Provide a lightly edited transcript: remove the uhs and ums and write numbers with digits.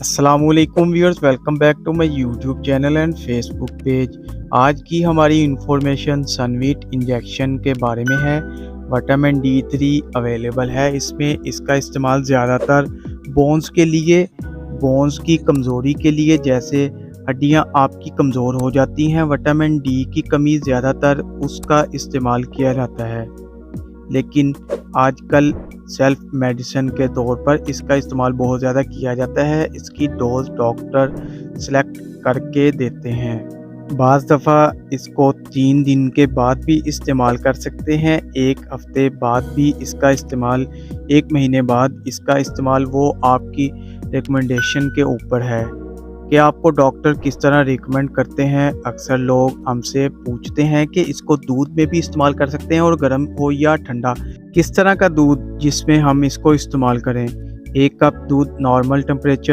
अस्सलाम वालेकुम viewers, welcome back to my YouTube channel and Facebook page. आज की हमारी इंफॉर्मेशन सनवीट इंजेक्शन के बारे में है। विटामिन D3 अवेलेबल है इसमें। इसका इस्तेमाल ज़्यादातर बोन्स के लिए, बोन्स की कमज़ोरी के लिए, जैसे हड्डियां आपकी कमज़ोर हो जाती हैं, विटामिन D की कमी ज़्यादातर उसका इस्तेमाल किया जाता है। लेकिन आजकल सेल्फ मेडिसिन के तौर पर इसका इस्तेमाल बहुत ज़्यादा किया जाता है। इसकी डोज डॉक्टर सेलेक्ट करके देते हैं। बाज़ दफ़ा इसको 3 दिन के बाद भी इस्तेमाल कर सकते हैं, 1 हफ़्ते बाद भी इसका इस्तेमाल, 1 महीने बाद इसका इस्तेमाल। वो आपकी रिकमेंडेशन के ऊपर है कि आपको डॉक्टर किस तरह रिकमेंड करते हैं। अक्सर लोग हमसे पूछते हैं कि इसको दूध में भी इस्तेमाल कर सकते हैं, और गर्म हो या ठंडा, किस तरह का दूध जिसमें हम इसको इस्तेमाल करें। 1 कप दूध नॉर्मल टेम्परेचर